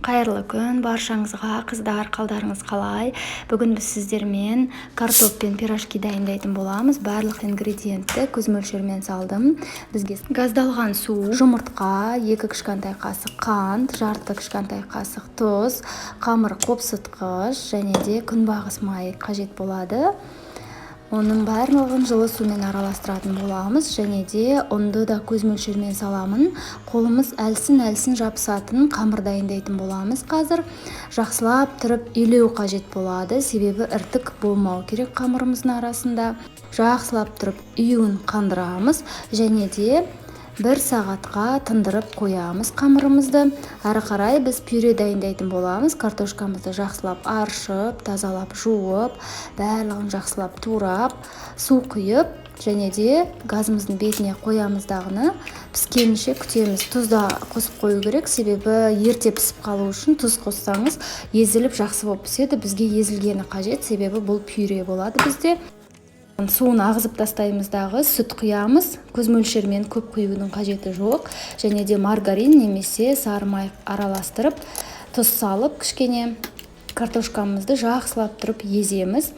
Қайырлы күн баршаңызға, қыздар, қалдарыңыз қалай? Бүгін біз сіздермен картоп пен пирожки дайындайтын боламыз. Барлық ингредиентті көз мөлшермен салдым. Бізге газдалған су, жұмыртқа, 2 кішкентай қасық қант, жарты кішкентай қасық тұз, қамыр қопсытқыш және де күнбағыс майы қажет болады. Оның барлығын жылы сумен араластыратын боламыз, және де ұнды да көз мөлшермен саламын. Қолымыз әлсін жабысатын қамыр дайындайтын боламыз. Қазір жақсылап тұрып илеу қажет болады, себебі іртік болмау керек қамырымыздың арасында. Жақсылап тұрып июін қандырамыз, және де 1 сағатқа тындырып қоямыз қамырымызды. Әрі қарай біз пюре дайындайтын боламыз. Картошкамызды жақсылап аршып, тазалап, жуып, барлығын жақсылап турап, су құйып, және де газымыздың бетіне қоямыздағыны піскенше күтеміз. Тұз да қосып қою керек, себебі ерте пісіп қалу үшін тұз қоссаңыз езіліп жақсы болып піседі. Бізге езілгені қажет, себебі бұл пюре болады бізде. Суын ағызып тастаймыздағы сүт құямыз. Көз мөлшермен көп құюдың қажеті жоқ. Және де маргарин немесе сары май араластырып, тұз салып, кішкене картошкамызды жақсылап тұрып еземіз.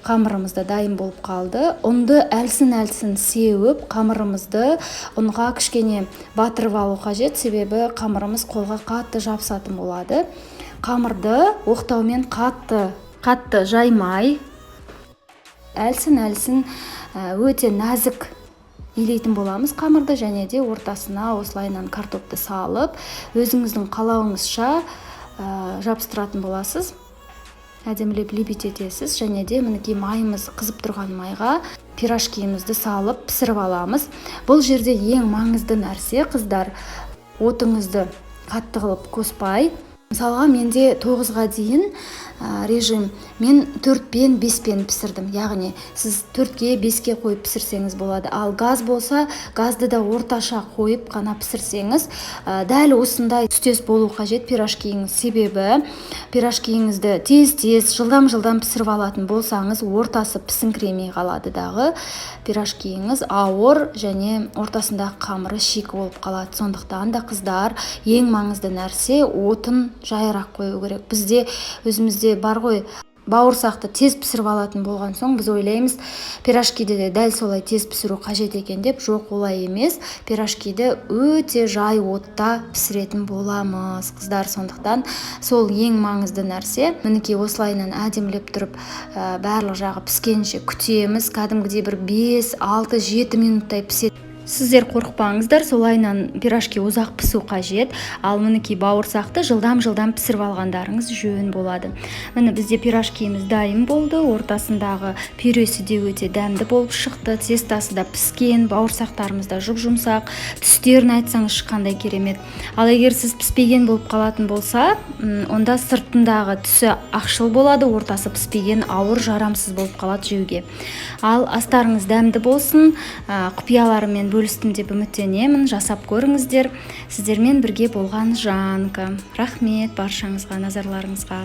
Қамырымыз да дайын болып қалды. Ұнды әлсін сеуіп, қамырымызды ұнға кішкене батырып алу қажет, себебі қамырымыз қолға қатты жабысатын болады. Қамырды оқтаумен қатты жаймай, әлсін өте нәзік илейтін боламыз қамырды, және де ортасына осылайынан картопты салып, өзіңіздің қалауыңызша жабыстыратын боласыз. Әдемілеп лепетесіз, және де мінекей майымыз қызып тұрған майға пирожкимізді салып пісіріп аламыз. Бұл жерде ең маңызды нәрсе, қыздар, отыңызды қатты қылып қоспай. Мысалға, менде 9-ға дейін режим, мен 4-пен 5-пен пісірдім. Яғни, сіз 4-ке 5-ке қойып пісірсеңіз болады. Ал газ болса, газды да орташа қойып қана пісірсеңіз, дәл осындай түстес болу қажет пирожкиіңіз. Себебі пирожкиіңізді тез, жылдам пісіріп алатын болсаңыз, ортасы пісіңкіремей қалады дағы. Пирожкиіңіз ауыр және ортасындағы қамыры шикі болып қалады. Сондықтан да, қыздар, ең маңызды нәрсе отын жайырақ қою керек. Бізде өзімізде бар ғой, бауырсақты тез пісіріп алатын болған соң, біз ойлаймыз, пирожкиді де дәл солай тез пісіру қажет екен деп. Жоқ, олай емес. Пирожкиді өте жай отта пісіретін боламыз, қыздар. Сондықтан сол ең маңызды нәрсе. Мінекей осылайынан әдемілеп тұрып, барлық жағы піскенше күтеміз. Кәдімгідей бір 5, 6, 7 минуттай піседі. Сіздер қорықпаңыздар, солайынан пирожки ұзақ пісу қажет. Ал мінекей бауырсақты жылдам пісіріп алғандарыңыз жөн болады. Міне бізде пирожкиіміз дайын болды. Ортасындағы пюресі де өте дәмді болып шықты. Тестасы да піскен, бауырсақтарымыз да жұп-жұмсақ. Түстерін айтсаңыз шыққандай керемет. Ал егер сіз піспеген болып қалатын болса, онда сыртындағы түсі ақшыл болады, ортасы піспеген, ауыр, жарамсыз болып қалады жеуге. Ал астарыңыз дәмді болсын, құпияларымен бөлістім деп үміттенемін. Жасап көріңіздер. Сіздермен бірге болған Жанка. Рахмет баршаңызға, назарларыңызға.